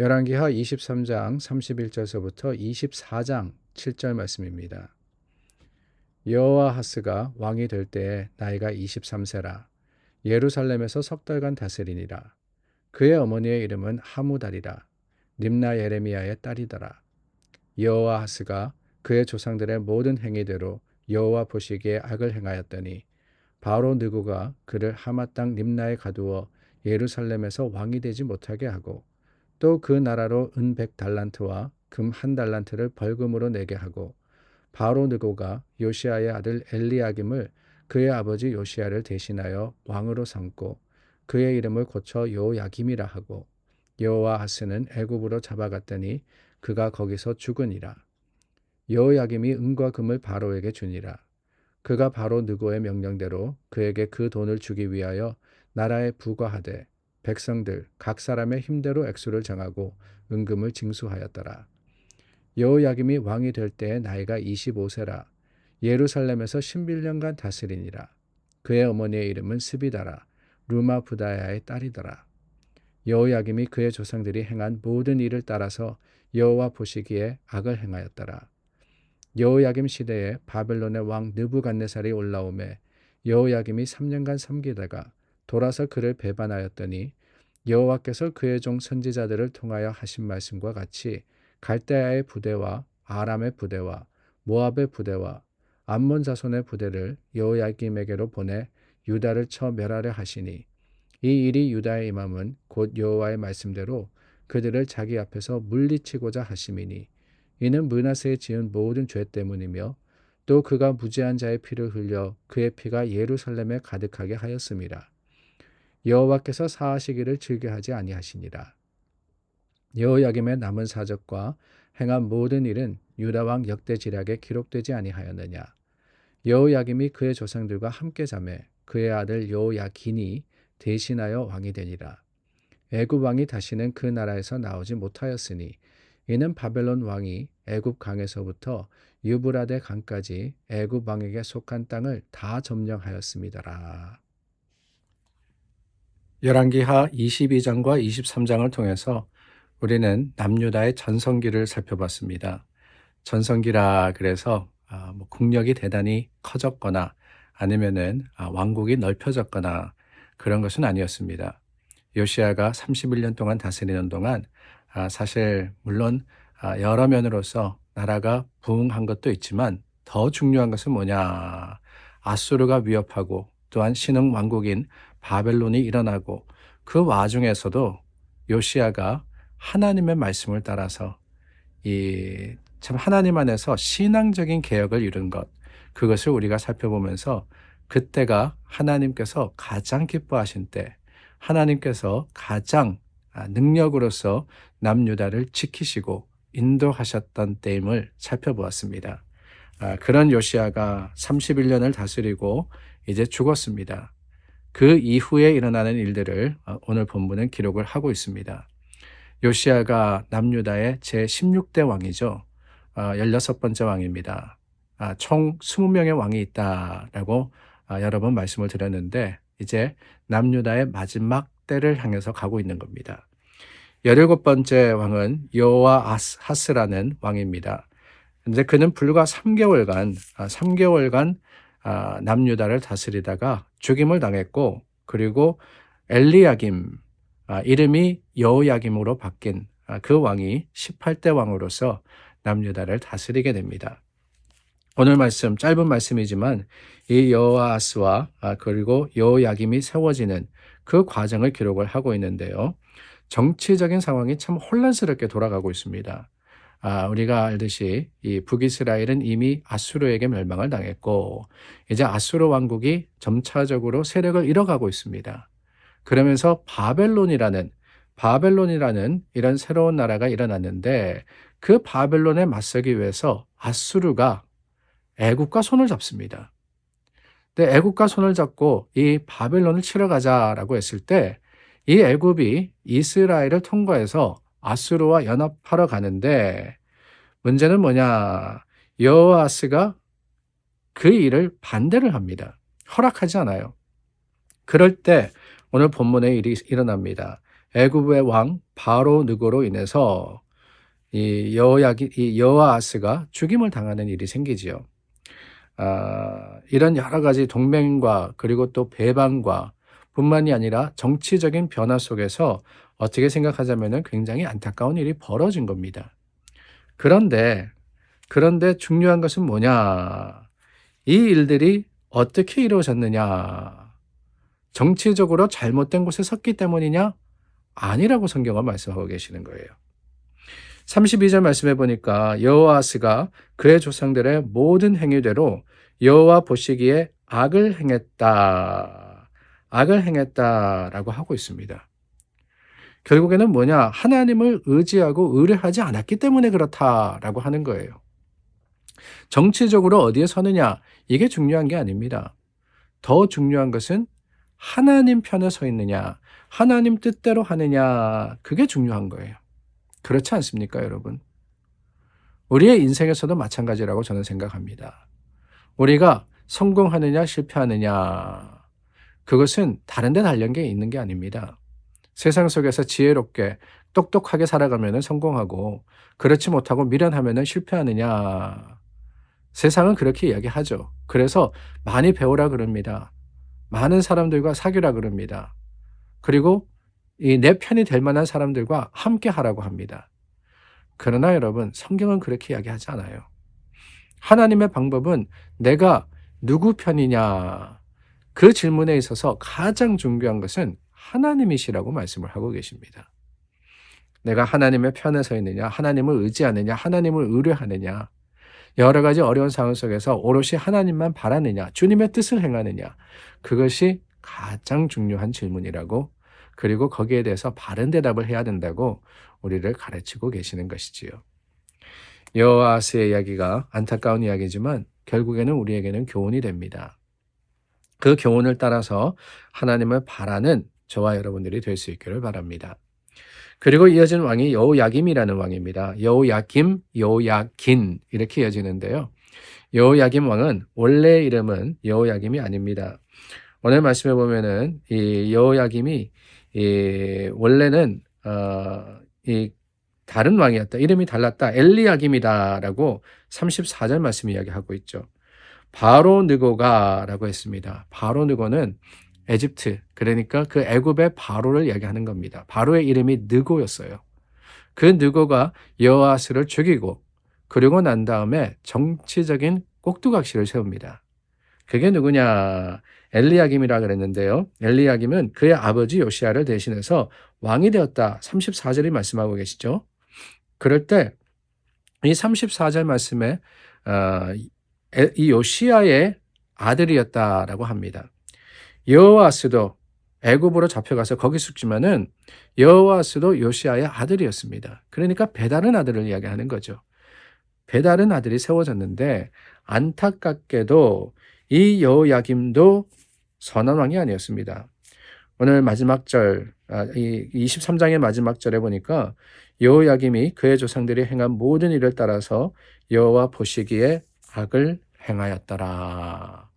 열왕기하 23장 31절서부터 24장 7절 말씀입니다. 여호아하스가 왕이 될 때에 나이가 23세라. 예루살렘에서 석 달간 다스리니라. 그의 어머니의 이름은 하무달이라. 림나 예레미야의 딸이더라. 여호아하스가 그의 조상들의 모든 행위대로 여호와 보시기에 악을 행하였더니 바로 느고가 그를 하마 땅 림나에 가두어 예루살렘에서 왕이 되지 못하게 하고 또 그 나라로 은 100달란트와 금 1달란트를 벌금으로 내게 하고 바로 느고가 요시아의 아들 엘리야김을 그의 아버지 요시아를 대신하여 왕으로 삼고 그의 이름을 고쳐 요야김이라 하고 여호아하스는 애굽으로 잡아갔더니 그가 거기서 죽으니라. 여호야김이 은과 금을 바로에게 주니라. 그가 바로 느고의 명령대로 그에게 그 돈을 주기 위하여 나라에 부과하되 백성들 각 사람의 힘대로 액수를 정하고 은금을 징수하였더라. 여호야김이 왕이 될 때에 나이가 25세라. 예루살렘에서 11년간 다스리니라. 그의 어머니의 이름은 스비다라. 루마 부다야의 딸이더라. 여호야김이 그의 조상들이 행한 모든 일을 따라서 여호와 보시기에 악을 행하였더라. 여호야김 시대에 바벨론의 왕 느부갓네살이 올라오매 여호야김이 3년간 섬기다가 돌아서 그를 배반하였더니 여호와께서 그의 종 선지자들을 통하여 하신 말씀과 같이 갈대아의 부대와 아람의 부대와 모압의 부대와 암몬 자손의 부대를 여호야김에게로 보내 유다를 쳐 멸하려 하시니 이 일이 유다의 임함은 곧 여호와의 말씀대로 그들을 자기 앞에서 물리치고자 하심이니 이는 므낫세에 지은 모든 죄 때문이며 또 그가 무죄한 자의 피를 흘려 그의 피가 예루살렘에 가득하게 하였음이라. 여호와께서 사하시기를 즐겨하지 아니하시니라. 여호야김의 남은 사적과 행한 모든 일은 유다 왕 역대지략에 기록되지 아니하였느냐. 여호야김이 그의 조상들과 함께 자매 그의 아들 여호야긴이 대신하여 왕이 되니라. 애굽 왕이 다시는 그 나라에서 나오지 못하였으니 이는 바벨론 왕이 애굽 강에서부터 유브라데 강까지 애굽 왕에게 속한 땅을 다 점령하였음이더라. 열왕기하 22장과 23장을 통해서 우리는 남유다의 전성기를 살펴봤습니다. 전성기라 그래서 국력이 대단히 커졌거나 아니면은 왕국이 넓혀졌거나 그런 것은 아니었습니다. 요시아가 31년 동안 다스리는 동안 사실 물론 여러 면으로서 나라가 부흥한 것도 있지만 더 중요한 것은 뭐냐? 아수르가 위협하고 또한 신흥 왕국인 바벨론이 일어나고 그 와중에서도 요시아가 하나님의 말씀을 따라서 참 하나님 안에서 신앙적인 개혁을 이룬 것, 그것을 우리가 살펴보면서 그때가 하나님께서 가장 기뻐하신 때, 하나님께서 가장 능력으로서 남유다를 지키시고 인도하셨던 때임을 살펴보았습니다. 그런 요시아가 31년을 다스리고 이제 죽었습니다. 그 이후에 일어나는 일들을 오늘 본문은 기록을 하고 있습니다. 요시아가 남유다의 제16대 왕이죠. 16번째 왕입니다. 총 20명의 왕이 있다라고 여러 번 말씀을 드렸는데 이제 남유다의 마지막 때를 향해서 가고 있는 겁니다. 17번째 왕은 여호아하스라는 왕입니다. 이제 그는 불과 3개월간 남유다를 다스리다가 죽임을 당했고 그리고 엘리야김 이름이 여호야김으로 바뀐 그 왕이 18대 왕으로서 남유다를 다스리게 됩니다. 오늘 말씀 짧은 말씀이지만 이 여호아하스와 그리고 여호야김이 세워지는 그 과정을 기록을 하고 있는데요. 정치적인 상황이 참 혼란스럽게 돌아가고 있습니다. 우리가 알듯이 이 북이스라엘은 이미 아수르에게 멸망을 당했고 이제 아수르 왕국이 점차적으로 세력을 잃어가고 있습니다. 그러면서 바벨론이라는 이런 새로운 나라가 일어났는데 그 바벨론에 맞서기 위해서 아수르가 애굽과 손을 잡습니다. 근데 애굽과 손을 잡고 이 바벨론을 치러 가자라고 했을 때 이 애굽이 이스라엘을 통과해서 아수르와 연합하러 가는데 문제는 뭐냐? 여호아스가 그 일을 반대를 합니다. 허락하지 않아요. 그럴 때 오늘 본문에 일이 일어납니다. 애굽의 왕 바로 느고로 인해서 이 여호아하스가 죽임을 당하는 일이 생기지요. 이런 여러 가지 동맹과 그리고 또 배반과 뿐만이 아니라 정치적인 변화 속에서 어떻게 생각하자면은 굉장히 안타까운 일이 벌어진 겁니다. 그런데 중요한 것은 뭐냐? 이 일들이 어떻게 이루어졌느냐? 정치적으로 잘못된 곳에 섰기 때문이냐? 아니라고 성경은 말씀하고 계시는 거예요. 32절 말씀해 보니까 여호아스가 그의 조상들의 모든 행위대로 여호와 보시기에 악을 행했다. 악을 행했다라고 하고 있습니다. 결국에는 뭐냐? 하나님을 의지하고 의뢰하지 않았기 때문에 그렇다라고 하는 거예요. 정치적으로 어디에 서느냐? 이게 중요한 게 아닙니다. 더 중요한 것은 하나님 편에 서 있느냐? 하나님 뜻대로 하느냐? 그게 중요한 거예요. 그렇지 않습니까, 여러분? 우리의 인생에서도 마찬가지라고 저는 생각합니다. 우리가 성공하느냐, 실패하느냐, 그것은 다른 데 달린 게 있는 게 아닙니다. 세상 속에서 지혜롭게, 똑똑하게 살아가면 성공하고, 그렇지 못하고 미련하면 실패하느냐. 세상은 그렇게 이야기하죠. 그래서 많이 배우라 그럽니다. 많은 사람들과 사귀라 그럽니다. 그리고 이 내 편이 될 만한 사람들과 함께 하라고 합니다. 그러나 여러분, 성경은 그렇게 이야기하지 않아요. 하나님의 방법은 내가 누구 편이냐, 그 질문에 있어서 가장 중요한 것은 하나님이시라고 말씀을 하고 계십니다. 내가 하나님의 편에 서 있느냐, 하나님을 의지하느냐, 하나님을 의뢰하느냐, 여러 가지 어려운 상황 속에서 오롯이 하나님만 바라느냐, 주님의 뜻을 행하느냐, 그것이 가장 중요한 질문이라고, 그리고 거기에 대해서 바른 대답을 해야 된다고 우리를 가르치고 계시는 것이지요. 여호아스의 이야기가 안타까운 이야기지만 결국에는 우리에게는 교훈이 됩니다. 그 교훈을 따라서 하나님을 바라는 저와 여러분들이 될 수 있기를 바랍니다. 그리고 이어진 왕이 여호야김이라는 왕입니다. 여호야김, 여호야긴 이렇게 이어지는데요. 여호야김 왕은 원래 이름은 여호야김이 아닙니다. 오늘 말씀해 보면은 이 여호야김이 원래는 다른 왕이었다. 이름이 달랐다. 엘리야김이다라고 34절 말씀 이야기하고 있죠. 바로 느고가라고 했습니다. 바로 느고는 에집트, 그러니까 그 애굽의 바로를 이야기하는 겁니다. 바로의 이름이 느고였어요. 그 느고가 여호아스를 죽이고 그리고 난 다음에 정치적인 꼭두각시를 세웁니다. 그게 누구냐? 엘리야김이라 그랬는데요. 엘리야김은 그의 아버지 요시야를 대신해서 왕이 되었다. 34절이 말씀하고 계시죠. 그럴 때 이 34절 말씀에 이 요시야의 아들이었다라고 합니다. 여호아스도 애굽으로 잡혀가서 거기 죽지만은 여호아스도 요시야의 아들이었습니다. 그러니까 배다른 아들을 이야기하는 거죠. 배다른 아들이 세워졌는데 안타깝게도 이 여호야김도 선한 왕이 아니었습니다. 오늘 마지막 절, 이 23장의 마지막 절에 보니까 여호야김이 그의 조상들이 행한 모든 일을 따라서 여호와 보시기에 악을 행하였더라.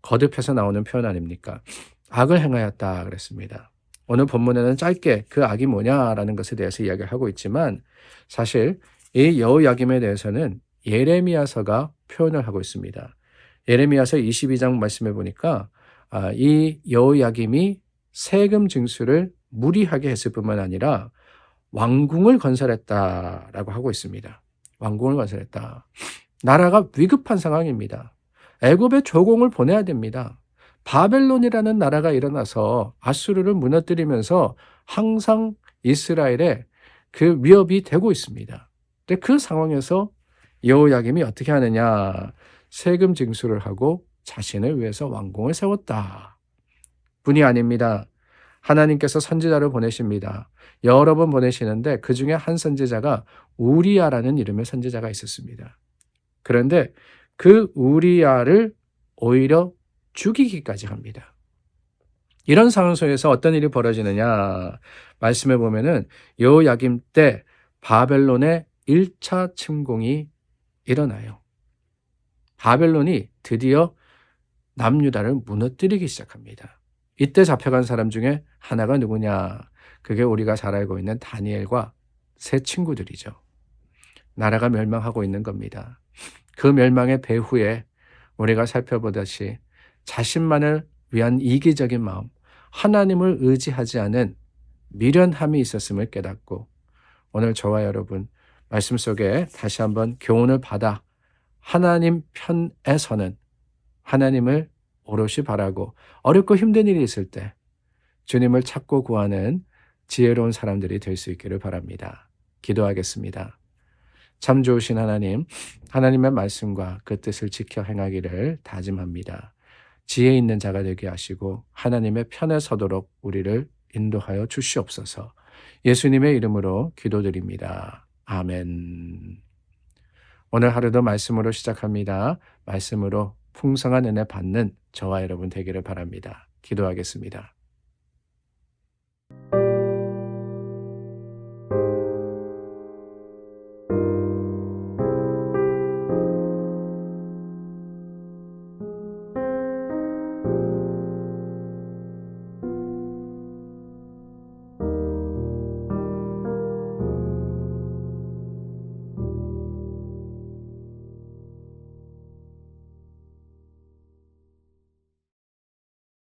거듭해서 나오는 표현 아닙니까? 악을 행하였다 그랬습니다. 오늘 본문에는 짧게 그 악이 뭐냐라는 것에 대해서 이야기를 하고 있지만 사실 이 여호야김에 대해서는 예레미야서가 표현을 하고 있습니다. 예레미야서 22장 말씀해 보니까 이 여호야김이 세금 징수를 무리하게 했을 뿐만 아니라 왕궁을 건설했다라고 하고 있습니다. 왕궁을 건설했다. 나라가 위급한 상황입니다. 애굽에 조공을 보내야 됩니다. 바벨론이라는 나라가 일어나서 아수르를 무너뜨리면서 항상 이스라엘에 그 위협이 되고 있습니다. 근데 그 상황에서 여호야김이 어떻게 하느냐? 세금 징수를 하고 자신을 위해서 왕궁을 세웠다. 뿐이 아닙니다. 하나님께서 선지자를 보내십니다. 여러 번 보내시는데 그 중에 한 선지자가 우리야라는 이름의 선지자가 있었습니다. 그런데 그 우리야를 오히려 죽이기까지 합니다. 이런 상황 속에서 어떤 일이 벌어지느냐? 말씀해 보면은 여호야김 때 바벨론의 1차 침공이 일어나요. 바벨론이 드디어 남유다를 무너뜨리기 시작합니다. 이때 잡혀간 사람 중에 하나가 누구냐? 그게 우리가 잘 알고 있는 다니엘과 세 친구들이죠. 나라가 멸망하고 있는 겁니다. 그 멸망의 배후에 우리가 살펴보듯이 자신만을 위한 이기적인 마음, 하나님을 의지하지 않은 미련함이 있었음을 깨닫고 오늘 저와 여러분 말씀 속에 다시 한번 교훈을 받아 하나님 편에 서는 하나님을 오롯이 바라고 어렵고 힘든 일이 있을 때 주님을 찾고 구하는 지혜로운 사람들이 될 수 있기를 바랍니다. 기도하겠습니다. 참 좋으신 하나님, 하나님의 말씀과 그 뜻을 지켜 행하기를 다짐합니다. 지혜 있는 자가 되게 하시고 하나님의 편에 서도록 우리를 인도하여 주시옵소서. 예수님의 이름으로 기도드립니다. 아멘. 오늘 하루도 말씀으로 시작합니다. 말씀으로 풍성한 은혜 받는 저와 여러분 되기를 바랍니다. 기도하겠습니다.